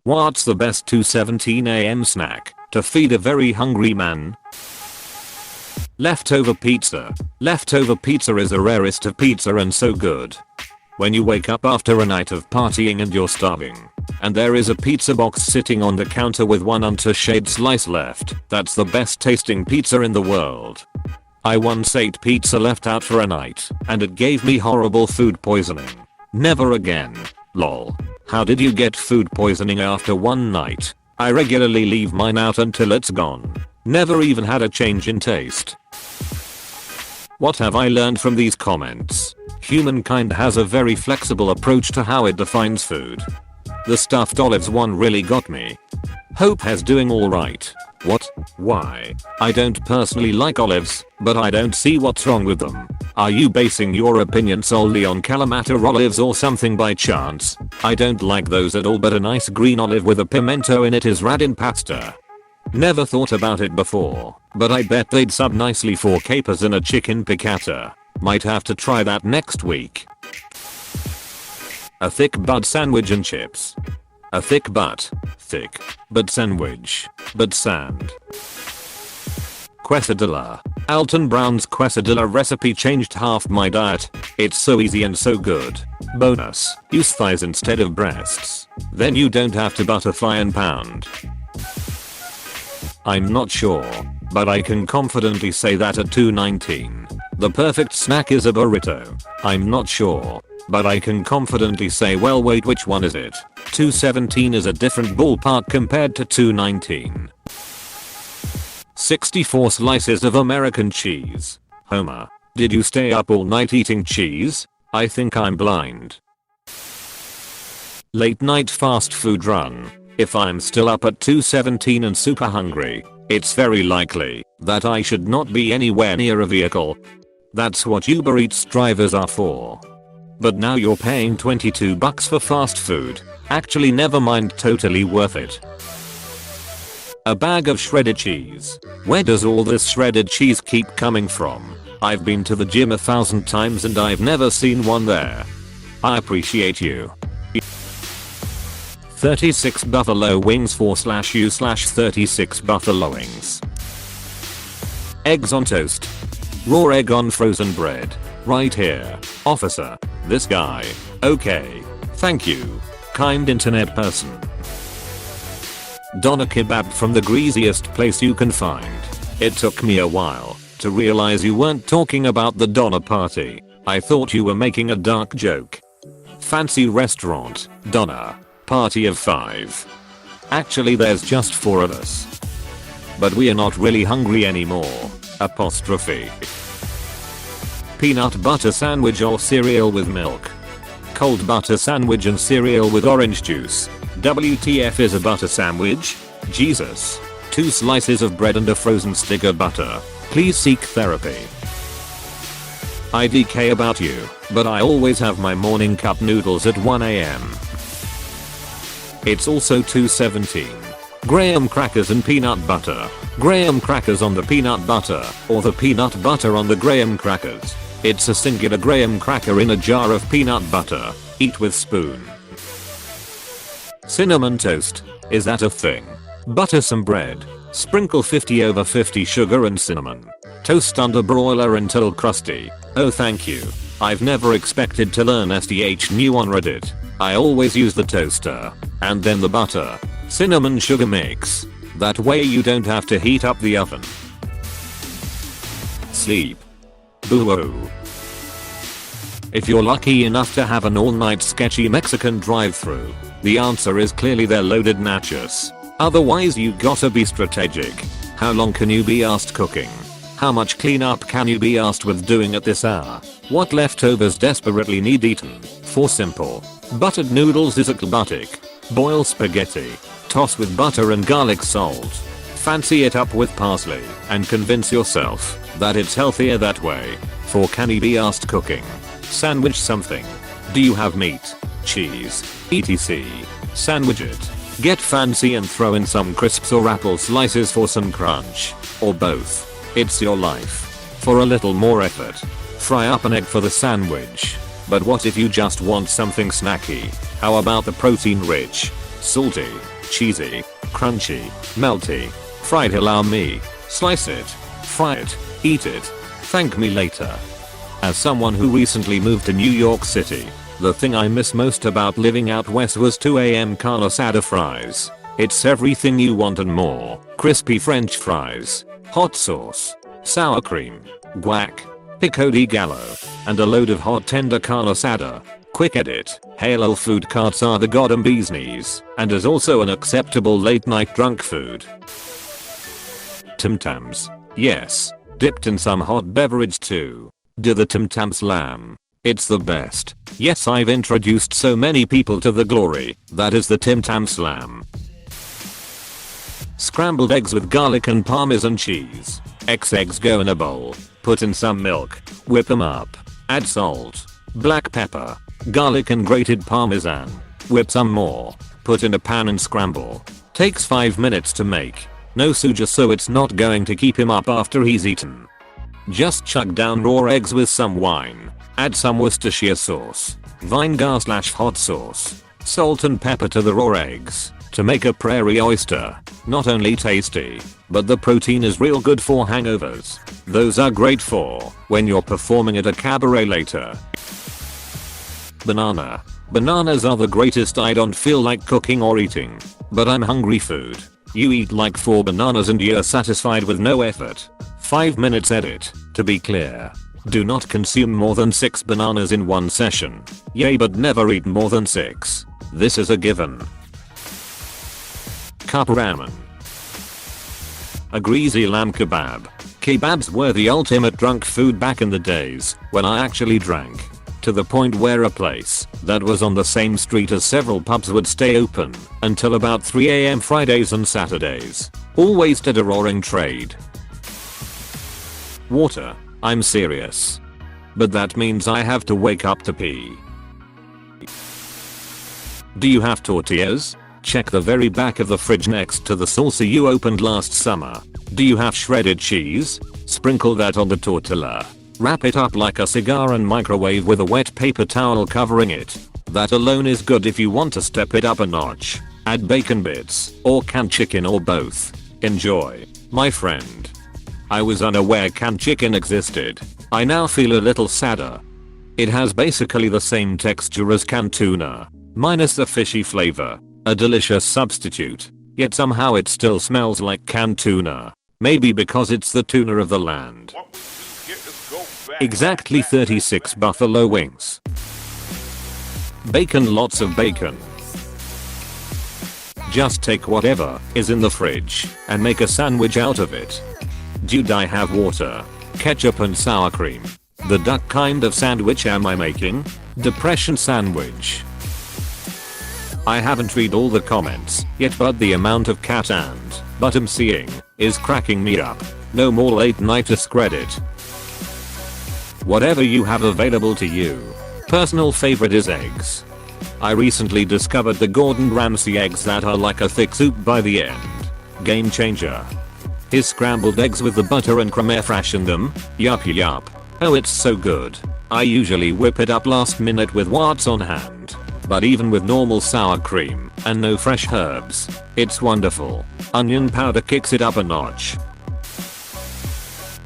What's the best 2:17 AM snack to feed a very hungry man? Leftover pizza. Leftover pizza is the rarest of pizza and so good. When you wake up after a night of partying and you're starving, and there is a pizza box sitting on the counter with one untouched slice left, that's the best tasting pizza in the world. I once ate pizza left out for a night, and it gave me horrible food poisoning. Never again. Lol. How did you get food poisoning after one night? I regularly leave mine out until it's gone. Never even had a change in taste. What have I learned from these comments? Humankind has a very flexible approach to how it defines food. The stuffed olives one really got me. Hope has doing alright. What? Why? I don't personally like olives, but I don't see what's wrong with them. Are you basing your opinion solely on Kalamata olives or something by chance? I don't like those at all, but a nice green olive with a pimento in it is rad in pasta. Never thought about it before, but I bet they'd sub nicely for capers in a chicken piccata. Might have to try that next week. A thick bud sandwich and chips. A thick butt. Thick. But sandwich. But sand. Quesadilla. Alton Brown's quesadilla recipe changed half my diet. It's so easy and so good. Bonus. Use thighs instead of breasts. Then you don't have to butterfly and pound. I'm not sure, but I can confidently say that at 2:19, the perfect snack is a burrito. I'm not sure, but I can confidently say, well wait, which one is it? 2:17 is a different ballpark compared to 2:19. 64 slices of American cheese. Homer, did you stay up all night eating cheese? I think I'm blind. Late night fast food run. If I'm still up at 2:17 and super hungry, it's very likely that I should not be anywhere near a vehicle. That's what Uber Eats drivers are for. But now you're paying $22 for fast food. Actually, never mind, totally worth it. A bag of shredded cheese. Where does all this shredded cheese keep coming from? I've been to the gym 1,000 times and I've never seen one there. I appreciate you. 36 buffalo wings /u/36 buffalo wings. Eggs on toast. Raw egg on frozen bread. Right here. Officer. This guy. Okay. Thank you. Kind internet person. Doner kebab from the greasiest place you can find. It took me a while to realize you weren't talking about the Doner party. I thought you were making a dark joke. Fancy restaurant. Doner. Party of 5. Actually, there's just 4 of us. But we are not really hungry anymore. Apostrophe. Peanut butter sandwich or cereal with milk. Cold butter sandwich and cereal with orange juice. WTF is a butter sandwich? Jesus. 2 slices of bread and a frozen stick of butter. Please seek therapy. IDK about you, but I always have my morning cup noodles at 1 AM. It's also 2:17. Graham crackers and peanut butter. Graham crackers on the peanut butter, or the peanut butter on the graham crackers. It's a singular graham cracker in a jar of peanut butter. Eat with spoon. Cinnamon toast. Is that a thing? Butter some bread. Sprinkle 50/50 sugar and cinnamon. Toast under broiler until crusty. Oh thank you. I've never expected to learn SDH new on Reddit. I always use the toaster, and then the butter, cinnamon sugar mix. That way you don't have to heat up the oven. Sleep. Boo-hoo. If you're lucky enough to have an all-night sketchy Mexican drive-thru, the answer is clearly they're loaded nachos. Otherwise you gotta be strategic. How long can you be asked cooking? How much cleanup can you be asked with doing at this hour? What leftovers desperately need eaten? For simple. Buttered noodles is acrobatic. Boil spaghetti. Toss with butter and garlic salt. Fancy it up with parsley and convince yourself that it's healthier that way. For can you be asked cooking? Sandwich something. Do you have meat? Cheese? etc. Sandwich it. Get fancy and throw in some crisps or apple slices for some crunch. Or both. It's your life. For a little more effort, fry up an egg for the sandwich. But what if you just want something snacky? How about the protein rich, salty, Cheesy, crunchy, melty, fried halloumi. Slice it, fry it, eat it. Thank me later. As someone who recently moved to New York City, the thing I miss most about living out west was 2 a.m. carne asada fries. It's everything you want and more. Crispy french fries, hot sauce, sour cream, guac, pico de gallo, and a load of hot tender carne asada. Quick edit, halal food carts are the goddamn bee's knees, and is also an acceptable late night drunk food. Tim Tams. Yes, dipped in some hot beverage too. Do the Tim Tam slam. It's the best. Yes, I've introduced so many people to the glory that is the Tim Tam slam. Scrambled eggs with garlic and parmesan cheese. Eggs go in a bowl. Put in some milk. Whip them up. Add salt, black pepper, garlic and grated parmesan. Whip some more. Put in a pan and scramble. Takes 5 minutes to make. No suja, so it's not going to keep him up after he's eaten. Just chug down raw eggs with some wine. Add some Worcestershire sauce, vinegar/hot sauce, salt and pepper to the raw eggs to make a prairie oyster. Not only tasty, but the protein is real good for hangovers. Those are great for when you're performing at a cabaret later. Banana. Bananas are the greatest. I don't feel like cooking or eating, but I'm hungry food. You eat like 4 bananas and you're satisfied with no effort. 5 minutes edit. To be clear, do not consume more than 6 bananas in one session. Yay, but never eat more than 6. This is a given. Cup ramen. A greasy lamb kebab. Kebabs were the ultimate drunk food back in the days when I actually drank. To the point where a place that was on the same street as several pubs would stay open until about 3 a.m. Fridays and Saturdays. Always did a roaring trade. Water. I'm serious. But that means I have to wake up to pee. Do you have tortillas? Check the very back of the fridge next to the saucer you opened last summer. Do you have shredded cheese? Sprinkle that on the tortilla. Wrap it up like a cigar and microwave with a wet paper towel covering it. That alone is good. If you want to step it up a notch, add bacon bits or canned chicken or both. Enjoy, my friend. I was unaware canned chicken existed. I now feel a little sadder. It has basically the same texture as canned tuna, minus the fishy flavor. A delicious substitute. Yet somehow it still smells like canned tuna. Maybe because it's the tuna of the land. Exactly 36 buffalo wings. Bacon, lots of bacon. Just take whatever is in the fridge and make a sandwich out of it. Dude, I have water, ketchup and sour cream. The duck kind of sandwich am I making? Depression sandwich. I haven't read all the comments yet, but the amount of cat and but I'm seeing is cracking me up. No more late night Askreddit. Whatever you have available to you. Personal favorite is eggs. I recently discovered the Gordon Ramsay eggs that are like a thick soup by the end. Game changer. His scrambled eggs with the butter and creme fraiche in them. Yup. Oh, it's so good. I usually whip it up last minute with what's on hand. But even with normal sour cream and no fresh herbs, it's wonderful. Onion powder kicks it up a notch.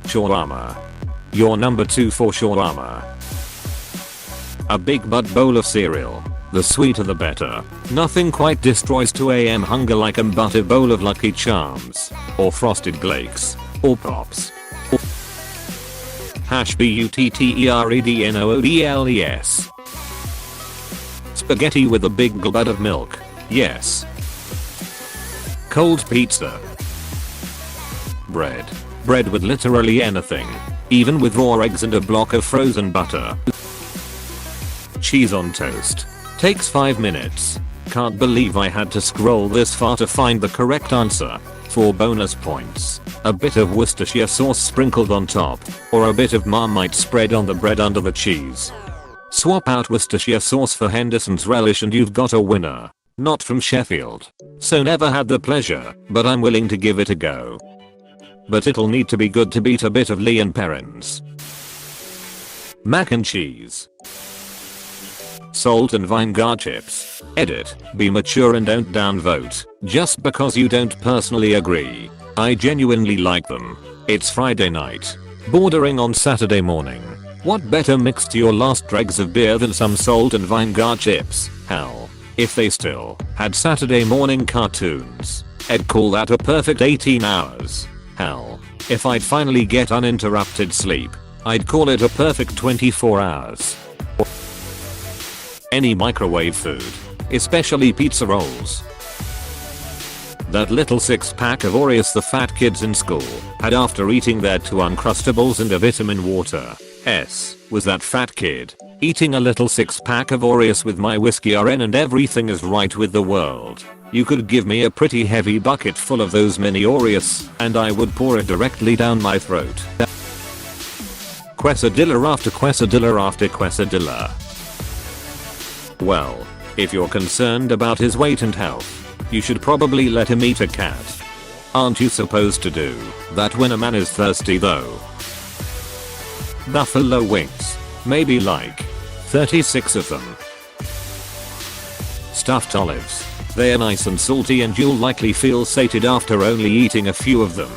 Shawarma. Your number 2 for shawarma. A big butt bowl of cereal. The sweeter the better. Nothing quite destroys 2 a.m. hunger like a buttered bowl of Lucky Charms, or Frosted Flakes, or Pops. Hash BUTTEREDNOODLES. Spaghetti with a big gulp of milk. Yes. Cold pizza. Bread. Bread with literally anything. Even with raw eggs and a block of frozen butter. Cheese on toast. Takes 5 minutes. Can't believe I had to scroll this far to find the correct answer. For bonus points, a bit of Worcestershire sauce sprinkled on top, or a bit of Marmite spread on the bread under the cheese. Swap out Worcestershire sauce for Henderson's relish and you've got a winner. Not from Sheffield, so never had the pleasure, but I'm willing to give it a go. But it'll need to be good to beat a bit of Lee and Perrins. Mac and cheese. Salt and vinegar chips. Edit. Be mature and don't downvote just because you don't personally agree. I genuinely like them. It's Friday night, bordering on Saturday morning. What better mix to your last dregs of beer than some salt and vinegar chips? Hell, if they still had Saturday morning cartoons, I'd call that a perfect 18 hours. Hell, if I'd finally get uninterrupted sleep, I'd call it a perfect 24 hours. Any microwave food, especially pizza rolls. That little 6-pack of Oreos the fat kids in school had after eating their 2 Uncrustables and a vitamin water. Was that fat kid eating a little 6-pack of Oreos with my whiskey RN and everything is right with the world. You could give me a pretty heavy bucket full of those mini Oreos and I would pour it directly down my throat. Quesadilla after quesadilla after quesadilla. Well, if you're concerned about his weight and health, you should probably let him eat a cat. Aren't you supposed to do that when a man is thirsty though? Buffalo wings. Maybe like 36 of them. Stuffed olives. They're nice and salty and you'll likely feel sated after only eating a few of them.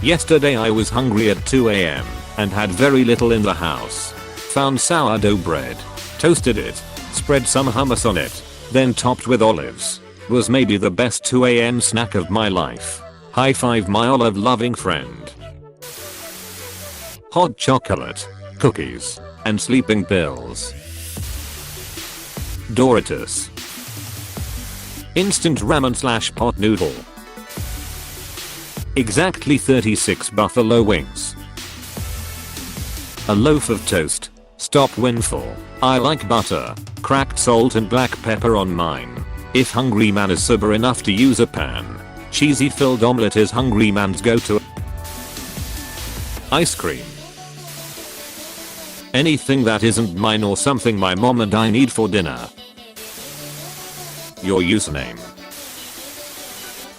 Yesterday I was hungry at 2 AM and had very little in the house. Found sourdough bread, toasted it, spread some hummus on it, then topped with olives. Was maybe the best 2 AM snack of my life. High five my olive loving friend. Hot chocolate, cookies, and sleeping pills. Doritos. Instant ramen / pot noodle. Exactly 36 buffalo wings. A loaf of toast. Stop windfall. I like butter, cracked salt and black pepper on mine. If hungry man is sober enough to use a pan. Cheesy filled omelette is hungry man's go-to. Ice cream. Anything that isn't mine or something my mom and I need for dinner. Your username.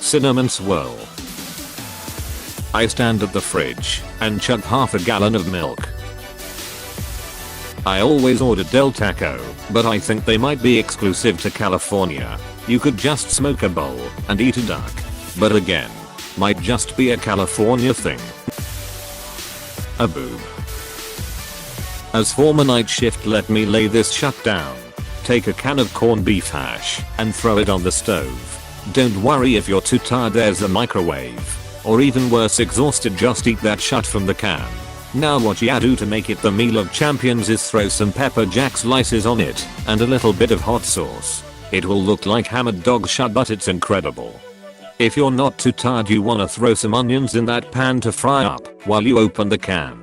Cinnamon swirl. I stand at the fridge and chug half a gallon of milk. I always order Del Taco, but I think they might be exclusive to California. You could just smoke a bowl and eat a duck. But again, might just be a California thing. A boob. As former night shift let me lay this shut down. Take a can of corned beef hash and throw it on the stove. Don't worry if you're too tired, there's a microwave. Or even worse, exhausted, just eat that shut from the can. Now what you do to make it the meal of champions is throw some pepper jack slices on it and a little bit of hot sauce. It will look like hammered dog shut, but it's incredible. If you're not too tired, you wanna throw some onions in that pan to fry up while you open the can.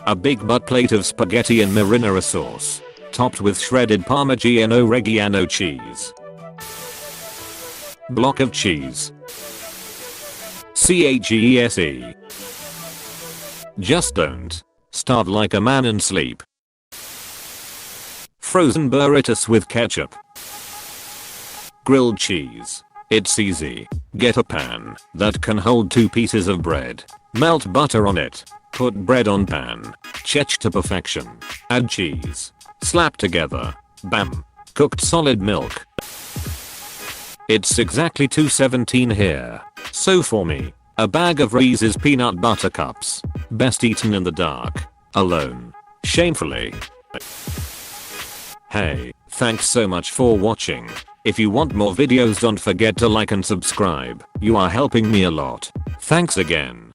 A big butt plate of spaghetti and marinara sauce, topped with shredded Parmigiano Reggiano cheese. Block of cheese. CHESE. Just don't starve like a man and sleep. Frozen burritos with ketchup. Grilled cheese. It's easy. Get a pan that can hold 2 pieces of bread. Melt butter on it. Put bread on pan. Check to perfection. Add cheese. Slap together. Bam. Cooked solid milk. It's exactly 2:17 here. So for me, a bag of Reese's peanut butter cups. Best eaten in the dark. Alone. Shamefully. Hey, thanks so much for watching. If you want more videos, don't forget to like and subscribe. You are helping me a lot. Thanks again.